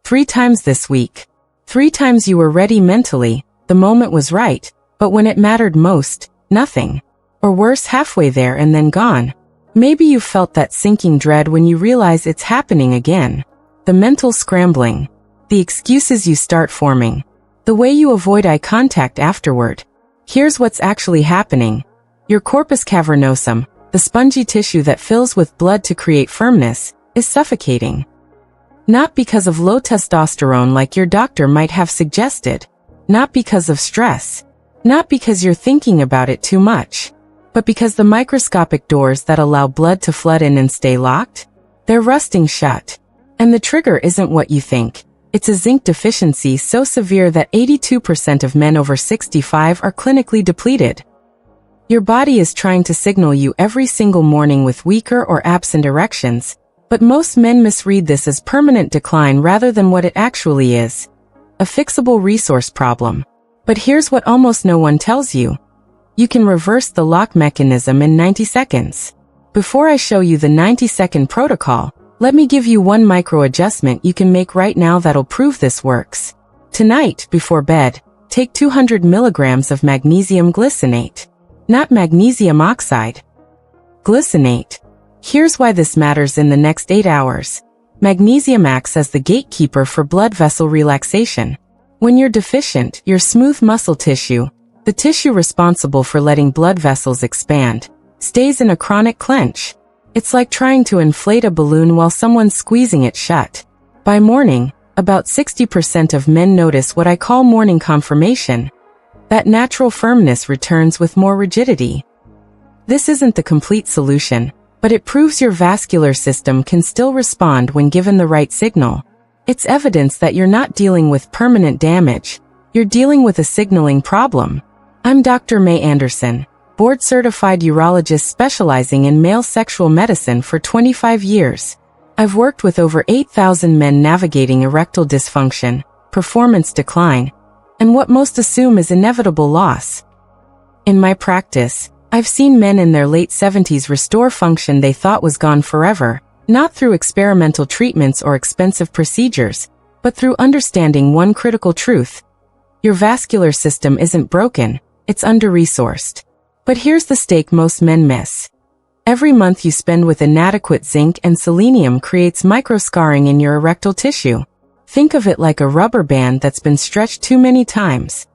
3 times this week. 3 times you were ready mentally, the moment was right, but when it mattered most, nothing. Or worse, halfway there and then gone. Maybe you felt that sinking dread when you realize it's happening again. The mental scrambling. The excuses you start forming. The way you avoid eye contact afterward. Here's what's actually happening. Your corpus cavernosum, the spongy tissue that fills with blood to create firmness, is suffocating. Not because of low testosterone like your doctor might have suggested. Not because of stress. Not because you're thinking about it too much. But because the microscopic doors that allow blood to flood in and stay locked, they're rusting shut. And the trigger isn't what you think. It's a zinc deficiency so severe that 82% of men over 65 are clinically depleted. Your body is trying to signal you every single morning with weaker or absent erections, but most men misread this as permanent decline rather than what it actually is. A fixable resource problem. But here's what almost no one tells you. You can reverse the lock mechanism in 90 seconds. Before I show you the 90-second protocol, let me give you one micro adjustment you can make right now that'll prove this works. Tonight, before bed, take 200 milligrams of magnesium glycinate. Not magnesium oxide. Glycinate. Here's why this matters in the next 8 hours. Magnesium acts as the gatekeeper for blood vessel relaxation. When you're deficient, your smooth muscle tissue, the tissue responsible for letting blood vessels expand, stays in a chronic clench. It's like trying to inflate a balloon while someone's squeezing it shut. By morning, about 60% of men notice what I call morning confirmation. That natural firmness returns with more rigidity. This isn't the complete solution, but it proves your vascular system can still respond when given the right signal. It's evidence that you're not dealing with permanent damage, you're dealing with a signaling problem. I'm Dr. Mei Anderson, board-certified urologist specializing in male sexual medicine for 25 years. I've worked with over 8,000 men navigating erectile dysfunction, performance decline, and what most assume is inevitable loss. In my practice, I've seen men in their late 70s restore function they thought was gone forever, not through experimental treatments or expensive procedures, but through understanding one critical truth. Your vascular system isn't broken, it's under-resourced. But here's the stake most men miss. Every month you spend with inadequate zinc and selenium creates microscarring in your erectile tissue. Think of it like a rubber band that's been stretched too many times.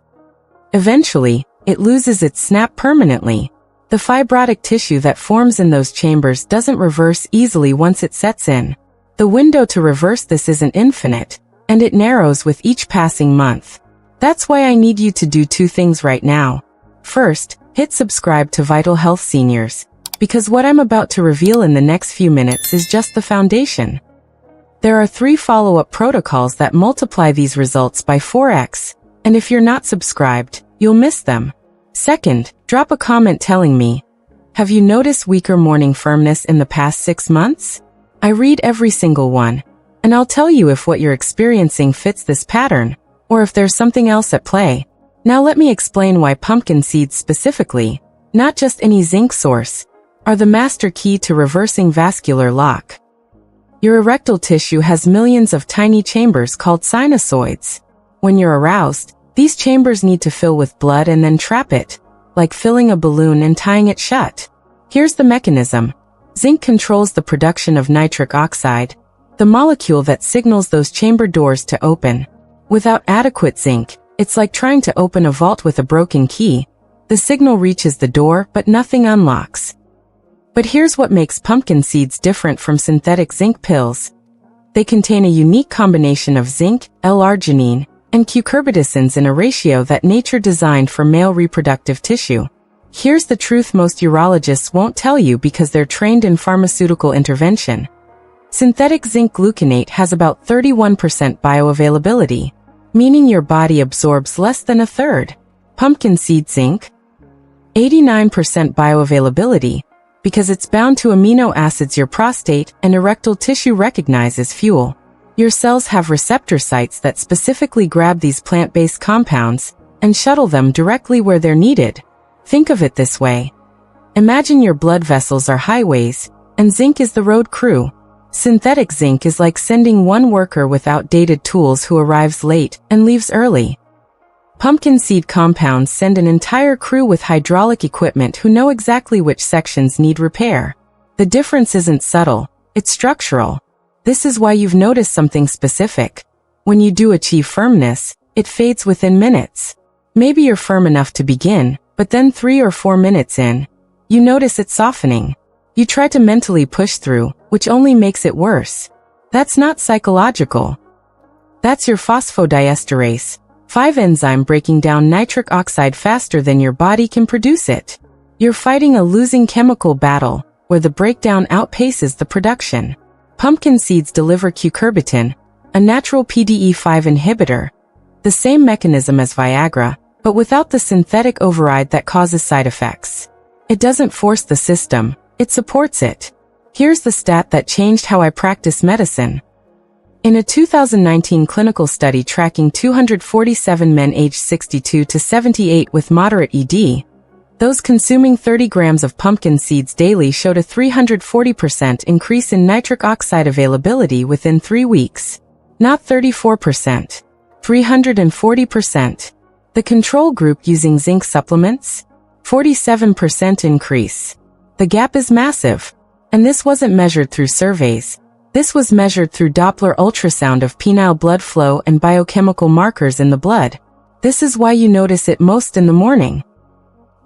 Eventually, it loses its snap permanently. The fibrotic tissue that forms in those chambers doesn't reverse easily once it sets in. The window to reverse this isn't infinite, and it narrows with each passing month. That's why I need you to do 2 things right now. First, hit subscribe to Vital Health Seniors, because what I'm about to reveal in the next few minutes is just the foundation. There are 3 follow-up protocols that multiply these results by 4x, and if you're not subscribed, you'll miss them. Second, drop a comment telling me, have you noticed weaker morning firmness in the past 6 months? I read every single one, and I'll tell you if what you're experiencing fits this pattern, or if there's something else at play. Now let me explain why pumpkin seeds specifically, not just any zinc source, are the master key to reversing vascular lock. Your erectile tissue has millions of tiny chambers called sinusoids. When you're aroused, these chambers need to fill with blood and then trap it, like filling a balloon and tying it shut. Here's the mechanism. Zinc controls the production of nitric oxide, the molecule that signals those chamber doors to open. Without adequate zinc, it's like trying to open a vault with a broken key. The signal reaches the door, but nothing unlocks. But here's what makes pumpkin seeds different from synthetic zinc pills. They contain a unique combination of zinc, L-arginine, and cucurbitacins in a ratio that nature designed for male reproductive tissue. Here's the truth most urologists won't tell you because they're trained in pharmaceutical intervention. Synthetic zinc gluconate has about 31% bioavailability, meaning your body absorbs less than a third. Pumpkin seed zinc, 89% bioavailability, because it's bound to amino acids your prostate and erectile tissue recognize as fuel. Your cells have receptor sites that specifically grab these plant-based compounds and shuttle them directly where they're needed. Think of it this way. Imagine your blood vessels are highways, and zinc is the road crew. Synthetic zinc is like sending one worker with outdated tools who arrives late and leaves early. Pumpkin seed compounds send an entire crew with hydraulic equipment who know exactly which sections need repair. The difference isn't subtle, it's structural. This is why you've noticed something specific. When you do achieve firmness, it fades within minutes. Maybe you're firm enough to begin, but then 3 or 4 minutes in, you notice it softening. You try to mentally push through, which only makes it worse. That's not psychological. That's your phosphodiesterase 5 enzyme breaking down nitric oxide faster than your body can produce it. You're fighting a losing chemical battle, where the breakdown outpaces the production. Pumpkin seeds deliver cucurbitin, a natural PDE5 inhibitor, the same mechanism as Viagra, but without the synthetic override that causes side effects. It doesn't force the system, it supports it. Here's the stat that changed how I practice medicine. In a 2019 clinical study tracking 247 men aged 62 to 78 with moderate ED, those consuming 30 grams of pumpkin seeds daily showed a 340% increase in nitric oxide availability within 3 weeks. Not 34%. 340%. The control group using zinc supplements? 47% increase. The gap is massive. And this wasn't measured through surveys. This was measured through Doppler ultrasound of penile blood flow and biochemical markers in the blood. This is why you notice it most in the morning.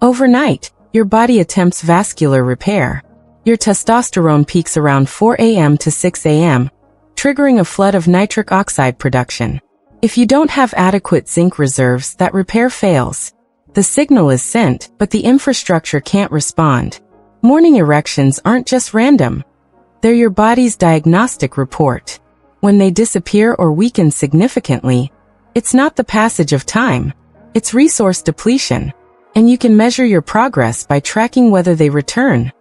Overnight, your body attempts vascular repair. Your testosterone peaks around 4 a.m. to 6 a.m., triggering a flood of nitric oxide production. If you don't have adequate zinc reserves, that repair fails. The signal is sent, but the infrastructure can't respond. Morning erections aren't just random. They're your body's diagnostic report. When they disappear or weaken significantly, it's not the passage of time. It's resource depletion. And you can measure your progress by tracking whether they return.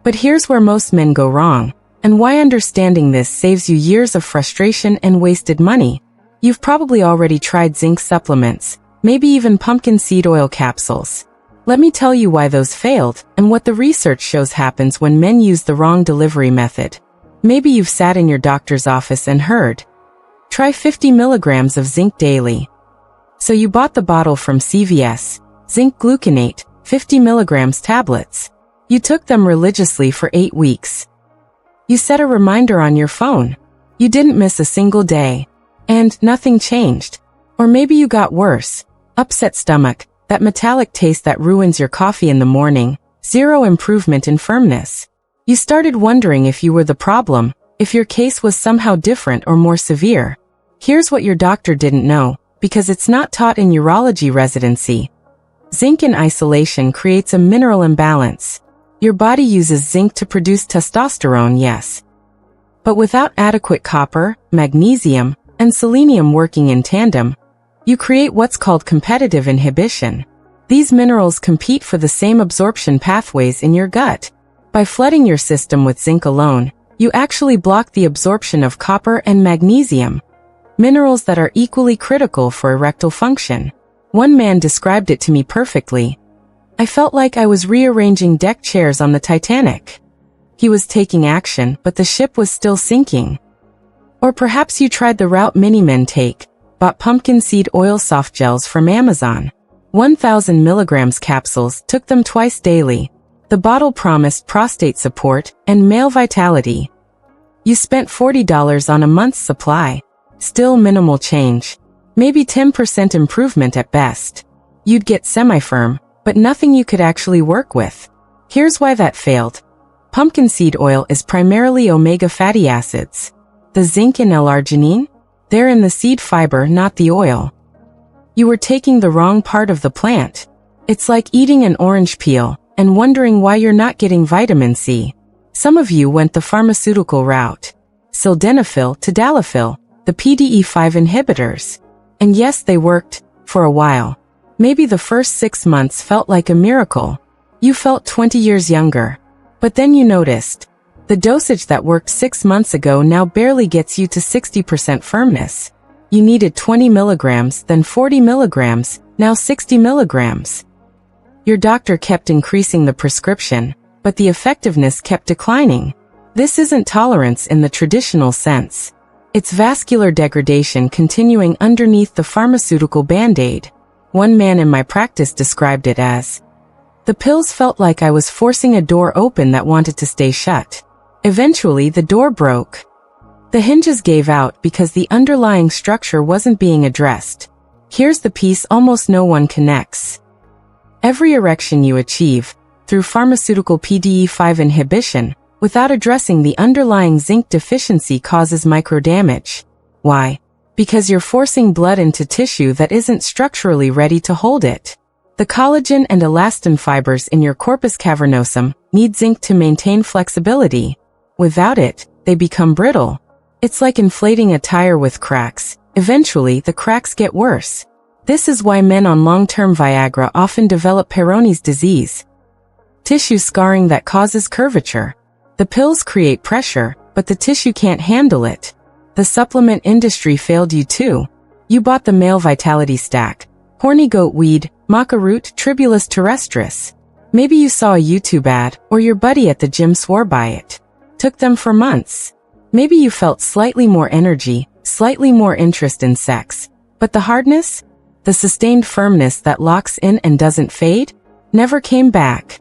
But here's where most men go wrong, and why understanding this saves you years of frustration and wasted money. You've probably already tried zinc supplements, maybe even pumpkin seed oil capsules. Let me tell you why those failed, and what the research shows happens when men use the wrong delivery method. Maybe you've sat in your doctor's office and heard, try 50 milligrams of zinc daily. So you bought the bottle from CVS, zinc gluconate, 50 milligrams tablets. You took them religiously for 8 weeks. You set a reminder on your phone. You didn't miss a single day. And nothing changed. Or maybe you got worse. Upset stomach, that metallic taste that ruins your coffee in the morning, zero improvement in firmness. You started wondering if you were the problem, if your case was somehow different or more severe. Here's what your doctor didn't know, because it's not taught in urology residency. Zinc in isolation creates a mineral imbalance. Your body uses zinc to produce testosterone, yes. But without adequate copper, magnesium, and selenium working in tandem, you create what's called competitive inhibition. These minerals compete for the same absorption pathways in your gut. By flooding your system with zinc alone, you actually block the absorption of copper and magnesium, minerals that are equally critical for erectile function. One man described it to me perfectly. I felt like I was rearranging deck chairs on the Titanic. He was taking action, but the ship was still sinking. Or perhaps you tried the route many men take, bought pumpkin seed oil soft gels from Amazon. 1,000 milligrams capsules, took them twice daily. The bottle promised prostate support and male vitality. You spent $40 on a month's supply. Still minimal change. Maybe 10% improvement at best. You'd get semi-firm, but nothing you could actually work with. Here's why that failed. Pumpkin seed oil is primarily omega fatty acids. The zinc and L-arginine? They're in the seed fiber, not the oil. You were taking the wrong part of the plant. It's like eating an orange peel and wondering why you're not getting vitamin C. Some of you went the pharmaceutical route. Sildenafil, tadalafil, the PDE5 inhibitors. And yes, they worked, for a while. Maybe the first 6 months felt like a miracle. You felt 20 years younger. But then you noticed, the dosage that worked 6 months ago now barely gets you to 60% firmness. You needed 20 milligrams, then 40 milligrams, now 60 milligrams. Your doctor kept increasing the prescription, but the effectiveness kept declining. This isn't tolerance in the traditional sense. It's vascular degradation continuing underneath the pharmaceutical band-aid. One man in my practice described it as, "The pills felt like I was forcing a door open that wanted to stay shut. Eventually, the door broke. The hinges gave out because the underlying structure wasn't being addressed." Here's the piece almost no one connects. Every erection you achieve, through pharmaceutical PDE5 inhibition, without addressing the underlying zinc deficiency causes microdamage. Why? Because you're forcing blood into tissue that isn't structurally ready to hold it. The collagen and elastin fibers in your corpus cavernosum need zinc to maintain flexibility. Without it, they become brittle. It's like inflating a tire with cracks. Eventually, the cracks get worse. This is why men on long-term Viagra often develop Peyronie's disease, tissue scarring that causes curvature. The pills create pressure, but the tissue can't handle it. The supplement industry failed you too. You bought the male vitality stack, horny goat weed, maca root, tribulus terrestris. Maybe you saw a YouTube ad, or your buddy at the gym swore by it. Took them for months. Maybe you felt slightly more energy, slightly more interest in sex. But the hardness? The sustained firmness that locks in and doesn't fade? Never came back.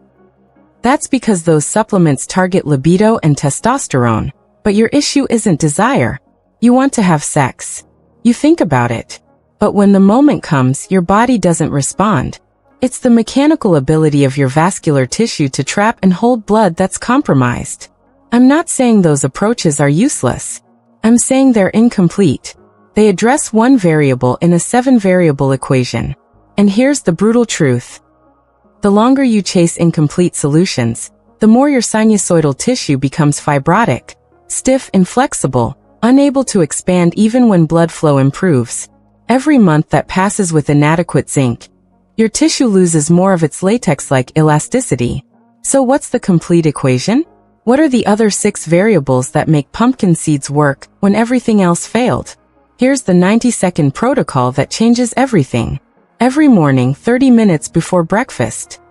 That's because those supplements target libido and testosterone. But your issue isn't desire. You want to have sex. You think about it. But when the moment comes, your body doesn't respond. It's the mechanical ability of your vascular tissue to trap and hold blood that's compromised. I'm not saying those approaches are useless. I'm saying they're incomplete. They address one variable in a 7-variable equation. And here's the brutal truth. The longer you chase incomplete solutions, the more your sinusoidal tissue becomes fibrotic, stiff, inflexible, unable to expand even when blood flow improves. Every month that passes with inadequate zinc, your tissue loses more of its latex-like elasticity. So what's the complete equation? What are the other 6 variables that make pumpkin seeds work when everything else failed? Here's the 90-second protocol that changes everything. Every morning, 30 minutes before breakfast.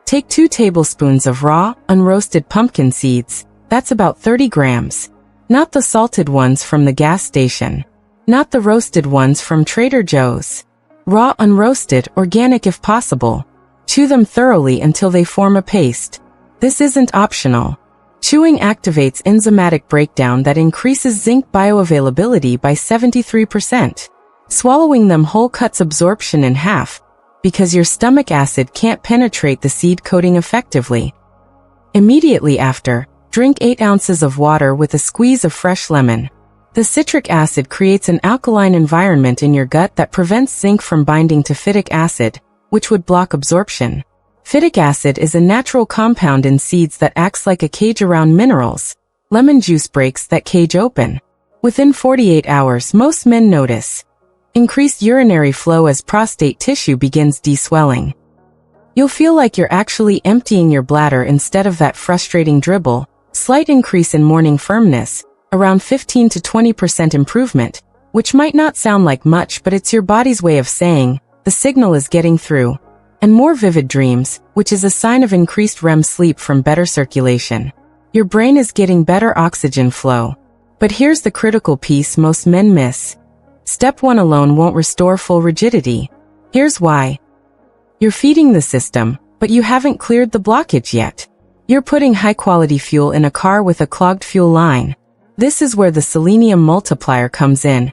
Take 2 tablespoons of raw, unroasted pumpkin seeds. That's about 30 grams. Not the salted ones from the gas station. Not the roasted ones from Trader Joe's. Raw, unroasted, organic if possible. Chew them thoroughly until they form a paste. This isn't optional. Chewing activates enzymatic breakdown that increases zinc bioavailability by 73%. Swallowing them whole cuts absorption in half, because your stomach acid can't penetrate the seed coating effectively. Immediately after, drink 8 ounces of water with a squeeze of fresh lemon. The citric acid creates an alkaline environment in your gut that prevents zinc from binding to phytic acid, which would block absorption. Phytic acid is a natural compound in seeds that acts like a cage around minerals. Lemon juice breaks that cage open. Within 48 hours, most men notice increased urinary flow as prostate tissue begins deswelling. You'll feel like you're actually emptying your bladder instead of that frustrating dribble. Slight increase in morning firmness, around 15 to 20% improvement, which might not sound like much, but it's your body's way of saying, the signal is getting through. And more vivid dreams, which is a sign of increased REM sleep from better circulation. Your brain is getting better oxygen flow. But here's the critical piece most men miss. Step 1 alone won't restore full rigidity. Here's why. You're feeding the system, but you haven't cleared the blockage yet. You're putting high-quality fuel in a car with a clogged fuel line. This is where the selenium multiplier comes in.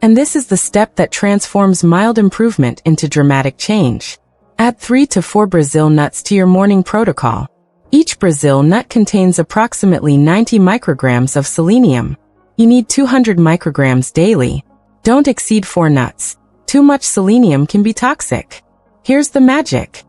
And this is the step that transforms mild improvement into dramatic change. Add 3 to 4 Brazil nuts to your morning protocol. Each Brazil nut contains approximately 90 micrograms of selenium. You need 200 micrograms daily. Don't exceed 4 nuts. Too much selenium can be toxic. Here's the magic.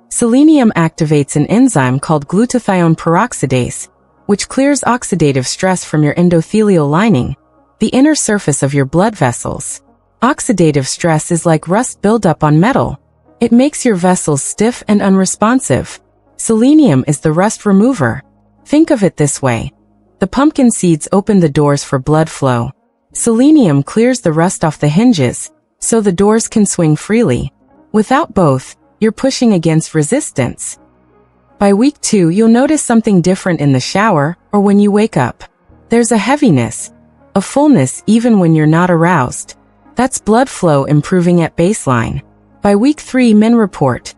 Selenium activates an enzyme called glutathione peroxidase, which clears oxidative stress from your endothelial lining, the inner surface of your blood vessels. Oxidative stress is like rust buildup on metal. It makes your vessels stiff and unresponsive. Selenium is the rust remover. Think of it this way. The pumpkin seeds open the doors for blood flow. Selenium clears the rust off the hinges, so the doors can swing freely. Without both, you're pushing against resistance. By week 2, you'll notice something different in the shower or when you wake up. There's a heaviness, a fullness even when you're not aroused. That's blood flow improving at baseline. By week 3, men report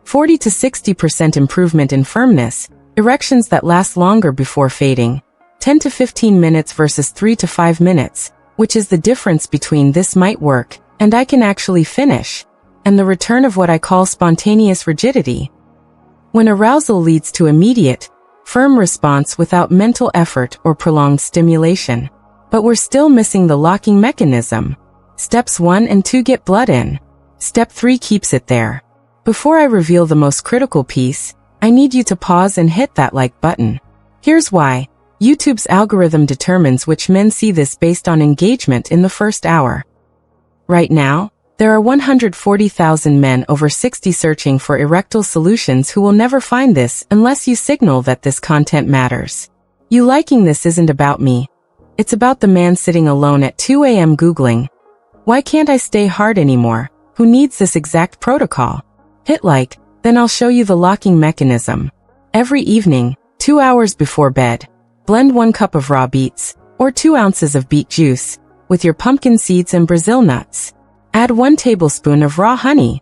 40 to 60% improvement in firmness, erections that last longer before fading, 10 to 15 minutes versus 3 to 5 minutes, which is the difference between this might work and I can actually finish, and the return of what I call spontaneous rigidity. When arousal leads to immediate, firm response without mental effort or prolonged stimulation. But we're still missing the locking mechanism. Steps 1 and 2 get blood in. Step 3 keeps it there. Before I reveal the most critical piece, I need you to pause and hit that like button. Here's why. YouTube's algorithm determines which men see this based on engagement in the first hour. Right now, there are 140,000 men over 60 searching for erectile solutions who will never find this unless you signal that this content matters. You liking this isn't about me. It's about the man sitting alone at 2 a.m. Googling, "Why can't I stay hard anymore?" Who needs this exact protocol? Hit like, then I'll show you the locking mechanism. Every evening, 2 hours before bed, blend 1 cup of raw beets, or 2 ounces of beet juice, with your pumpkin seeds and Brazil nuts. Add 1 tablespoon of raw honey.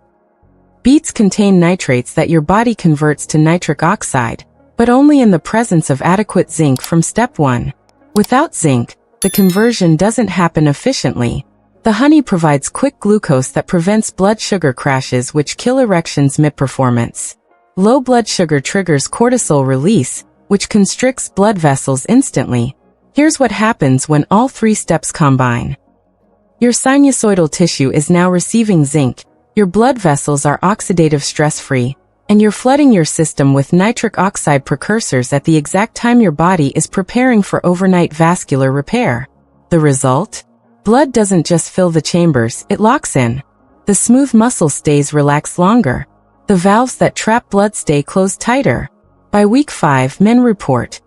Beets contain nitrates that your body converts to nitric oxide, but only in the presence of adequate zinc from step 1. Without zinc, the conversion doesn't happen efficiently. The honey provides quick glucose that prevents blood sugar crashes which kill erections mid-performance. Low blood sugar triggers cortisol release, which constricts blood vessels instantly. Here's what happens when all 3 steps combine. Your sinusoidal tissue is now receiving zinc, your blood vessels are oxidative stress-free, and you're flooding your system with nitric oxide precursors at the exact time your body is preparing for overnight vascular repair. The result? Blood doesn't just fill the chambers, it locks in. The smooth muscle stays relaxed longer. The valves that trap blood stay closed tighter. By week 5, men report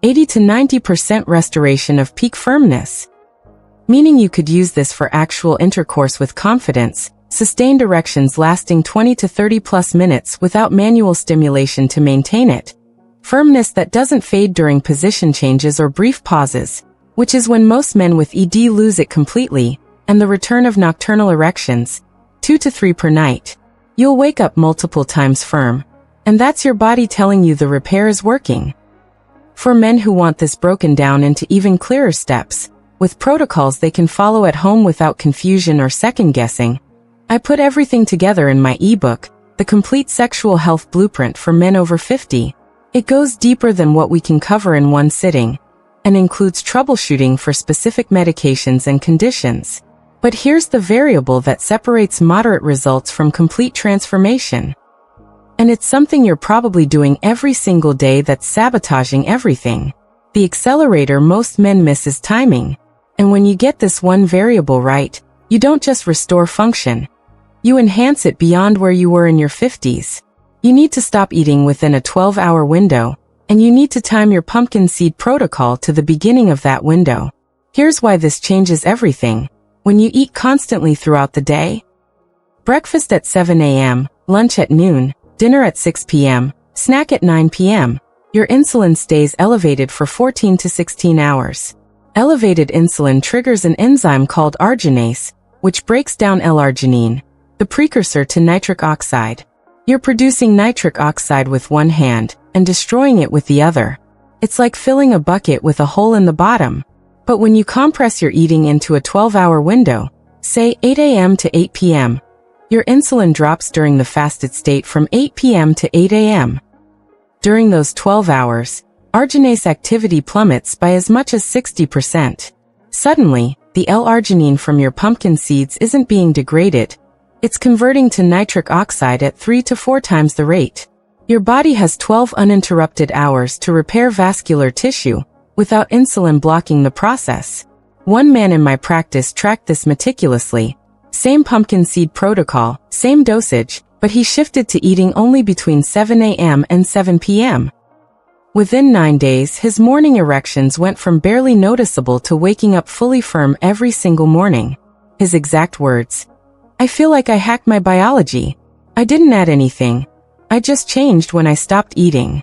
80 to 90% restoration of peak firmness. Meaning you could use this for actual intercourse with confidence, sustained erections lasting 20 to 30 plus minutes without manual stimulation to maintain it. Firmness that doesn't fade during position changes or brief pauses, which is when most men with ED lose it completely, and the return of nocturnal erections, 2 to 3 per night. You'll wake up multiple times firm, and that's your body telling you the repair is working. For men who want this broken down into even clearer steps, with protocols they can follow at home without confusion or second-guessing, I put everything together in my ebook, The Complete Sexual Health Blueprint for Men Over 50. It goes deeper than what we can cover in one sitting, and includes troubleshooting for specific medications and conditions. But here's the variable that separates moderate results from complete transformation. And it's something you're probably doing every single day that's sabotaging everything. The accelerator most men miss is timing. And when you get this one variable right, you don't just restore function. You enhance it beyond where you were in your 50s. You need to stop eating within a 12-hour window, and you need to time your pumpkin seed protocol to the beginning of that window. Here's why this changes everything. When you eat constantly throughout the day, breakfast at 7 a.m., lunch at noon, dinner at 6 p.m., snack at 9 p.m., your insulin stays elevated for 14 to 16 hours. Elevated insulin triggers an enzyme called arginase, which breaks down L-arginine, the precursor to nitric oxide. You're producing nitric oxide with one hand and destroying it with the other. It's like filling a bucket with a hole in the bottom. But when you compress your eating into a 12-hour window, say 8 a.m. to 8 p.m., your insulin drops during the fasted state from 8 p.m. to 8 a.m. During those 12 hours, arginase activity plummets by as much as 60%. Suddenly, the L-arginine from your pumpkin seeds isn't being degraded. It's converting to nitric oxide at 3 to 4 times the rate. Your body has 12 uninterrupted hours to repair vascular tissue without insulin blocking the process. One man in my practice tracked this meticulously. Same pumpkin seed protocol, same dosage, but he shifted to eating only between 7 a.m. and 7 p.m. Within 9 days, his morning erections went from barely noticeable to waking up fully firm every single morning. His exact words: "I feel like I hacked my biology. I didn't add anything. I just changed when I stopped eating.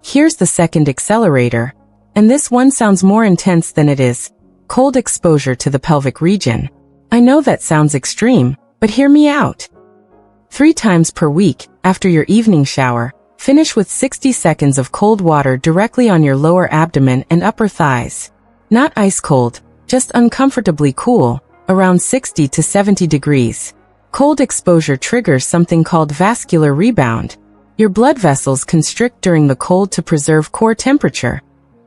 Here's the second accelerator. And this one sounds more intense than it is. Cold exposure to the pelvic region. I know that sounds extreme, but hear me out. 3 times per week, after your evening shower, finish with 60 seconds of cold water directly on your lower abdomen and upper thighs. Not ice cold, just uncomfortably cool, around 60 to 70 degrees. Cold exposure triggers something called vascular rebound. Your blood vessels constrict during the cold to preserve core temperature,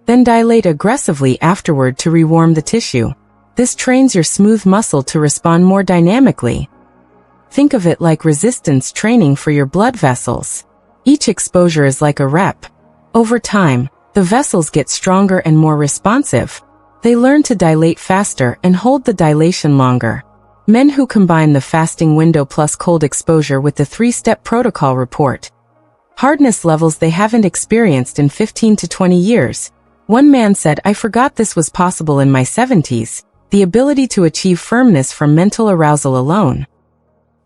then dilate aggressively afterward to rewarm the tissue. This trains your smooth muscle to respond more dynamically. Think of it like resistance training for your blood vessels. Each exposure is like a rep. Over time, the vessels get stronger and more responsive. They learn to dilate faster and hold the dilation longer. Men who combine the fasting window plus cold exposure with the 3-step protocol report hardness levels they haven't experienced in 15 to 20 years. One man said, "I forgot this was possible in my 70s, the ability to achieve firmness from mental arousal alone.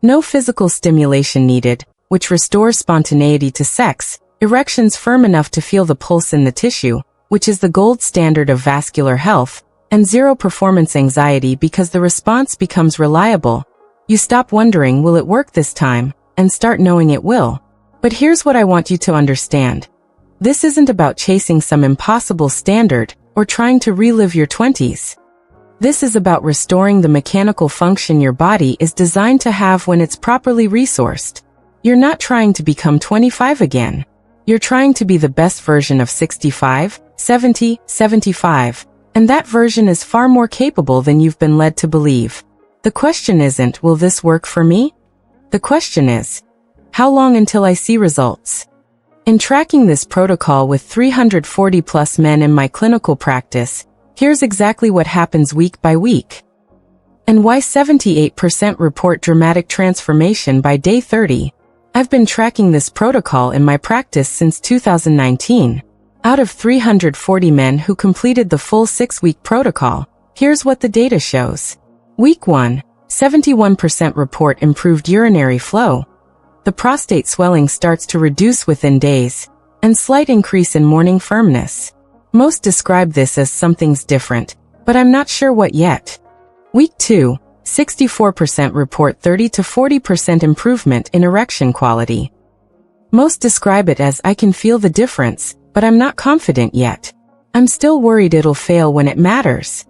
No physical stimulation needed, which restores spontaneity to sex, erections firm enough to feel the pulse in the tissue, which is the gold standard of vascular health, and zero performance anxiety because the response becomes reliable. You stop wondering, will it work this time, and start knowing it will." But here's what I want you to understand. This isn't about chasing some impossible standard or trying to relive your 20s. This is about restoring the mechanical function your body is designed to have when it's properly resourced. You're not trying to become 25 again. You're trying to be the best version of 65, 70, 75, and that version is far more capable than you've been led to believe. The question isn't, will this work for me? The question is, how long until I see results? In tracking this protocol with 340 plus men in my clinical practice, here's exactly what happens week by week. And why 78% report dramatic transformation by day 30. I've been tracking this protocol in my practice since 2019. Out of 340 men who completed the full 6-week protocol, here's what the data shows. Week 1, 71% report improved urinary flow. The prostate swelling starts to reduce within days, and slight increase in morning firmness. Most describe this as something's different, but I'm not sure what yet. Week 2, 64% report 30 to 40% improvement in erection quality. Most describe it as, I can feel the difference, but I'm not confident yet. I'm still worried it'll fail when it matters.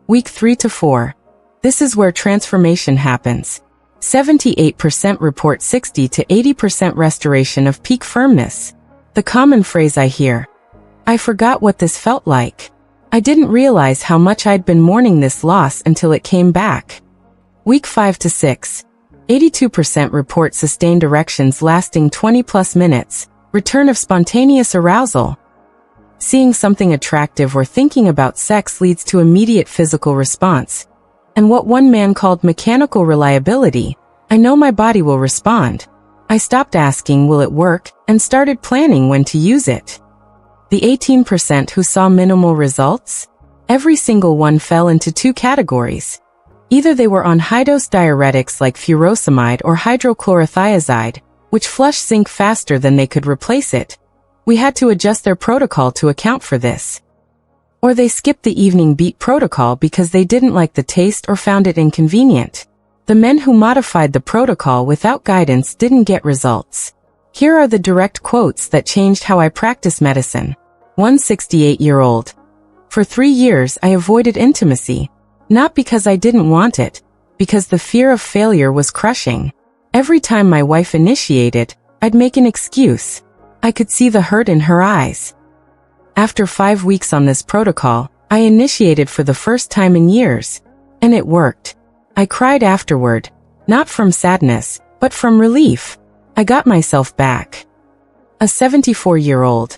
Week 3 to 4. This is where transformation happens. 78% report 60 to 80% restoration of peak firmness. The common phrase I hear, "I forgot what this felt like. I didn't realize how much I'd been mourning this loss until it came back." Week 5 to 6. 82% report sustained erections lasting 20 plus minutes, return of spontaneous arousal. Seeing something attractive or thinking about sex leads to immediate physical response. And what one man called mechanical reliability, I know my body will respond. I stopped asking, will it work, and started planning when to use it. The 18% who saw minimal results? Every single one fell into 2 categories. Either they were on high-dose diuretics like furosemide or hydrochlorothiazide, which flush zinc faster than they could replace it. We had to adjust their protocol to account for this. Or they skipped the evening beat protocol because they didn't like the taste or found it inconvenient. The men who modified the protocol without guidance didn't get results. Here are the direct quotes that changed how I practice medicine. One 68-year-old. For 3 years I avoided intimacy. Not because I didn't want it, because the fear of failure was crushing. Every time my wife initiated, I'd make an excuse. I could see the hurt in her eyes. After 5 weeks on this protocol, I initiated for the first time in years. And it worked. I cried afterward, not from sadness, but from relief. I got myself back. A 74-year-old.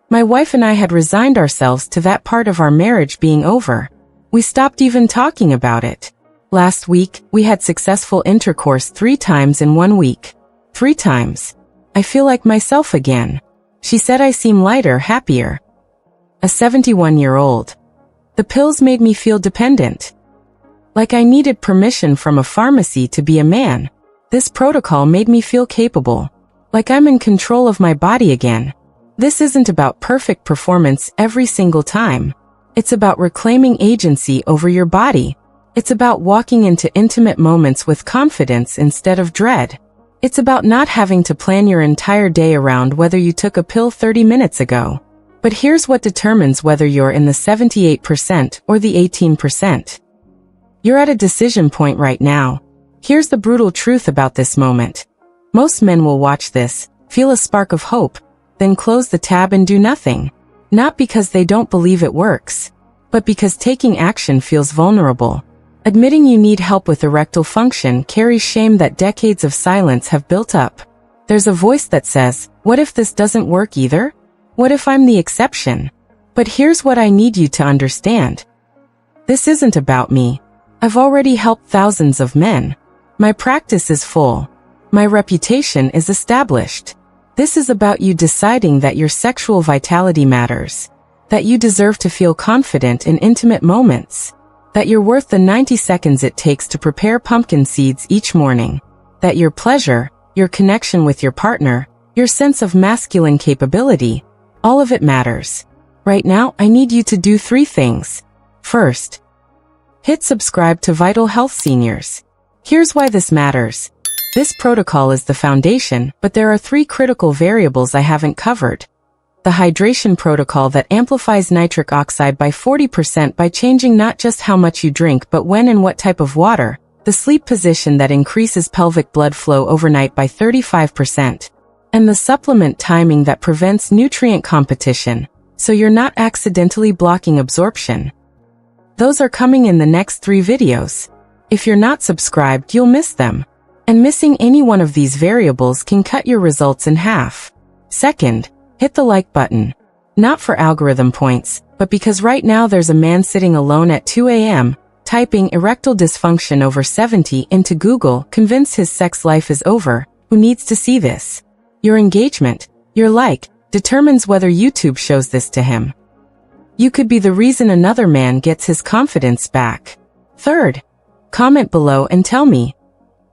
My wife and I had resigned ourselves to that part of our marriage being over. We stopped even talking about it. Last week, we had successful intercourse 3 times in 1 week. 3 times. I feel like myself again. She said I seem lighter, happier. A 71-year-old. The pills made me feel dependent. Like I needed permission from a pharmacy to be a man. This protocol made me feel capable. Like I'm in control of my body again. This isn't about perfect performance every single time. It's about reclaiming agency over your body. It's about walking into intimate moments with confidence instead of dread. It's about not having to plan your entire day around whether you took a pill 30 minutes ago. But here's what determines whether you're in the 78% or the 18%. You're at a decision point right now. Here's the brutal truth about this moment. Most men will watch this, feel a spark of hope, then close the tab and do nothing. Not because they don't believe it works, but because taking action feels vulnerable. Admitting you need help with erectile function carries shame that decades of silence have built up. There's a voice that says, what if this doesn't work either? What if I'm the exception? But here's what I need you to understand. This isn't about me. I've already helped thousands of men. My practice is full. My reputation is established. This is about you deciding that your sexual vitality matters, that you deserve to feel confident in intimate moments, that you're worth the 90 seconds it takes to prepare pumpkin seeds each morning, that your pleasure, your connection with your partner, your sense of masculine capability, all of it matters. Right now, I need you to do 3 things. First, hit subscribe to Vital Health Seniors. Here's why this matters. This protocol is the foundation, but there are 3 critical variables I haven't covered. The hydration protocol that amplifies nitric oxide by 40% by changing not just how much you drink but when and what type of water. The sleep position that increases pelvic blood flow overnight by 35%. And the supplement timing that prevents nutrient competition, so you're not accidentally blocking absorption. Those are coming in the next 3 videos. If you're not subscribed, you'll miss them. And missing any one of these variables can cut your results in half. Second, hit the like button. Not for algorithm points, but because right now there's a man sitting alone at 2 a.m., typing erectile dysfunction over 70 into Google, convinced his sex life is over, who needs to see this. Your engagement, your like, determines whether YouTube shows this to him. You could be the reason another man gets his confidence back. Third, comment below and tell me,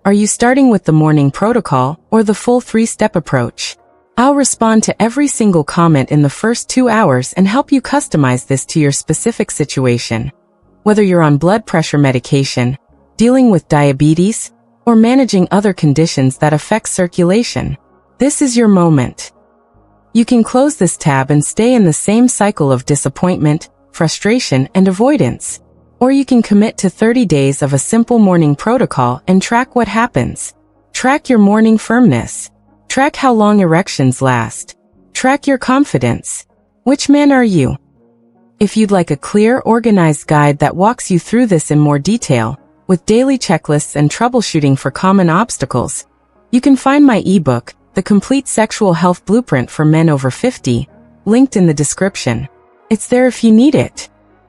are you starting with the morning protocol or the full 3-step approach? I'll respond to every single comment in the first 2 hours and help you customize this to your specific situation. Whether you're on blood pressure medication, dealing with diabetes, or managing other conditions that affect circulation, this is your moment. You can close this tab and stay in the same cycle of disappointment, frustration, and avoidance. Or you can commit to 30 days of a simple morning protocol and track what happens. Track your morning firmness. Track how long erections last. Track your confidence. Which man are you? If you'd like a clear, organized guide that walks you through this in more detail, with daily checklists and troubleshooting for common obstacles, you can find my ebook, The Complete Sexual Health Blueprint for Men Over 50, linked in the description. It's there if you need it.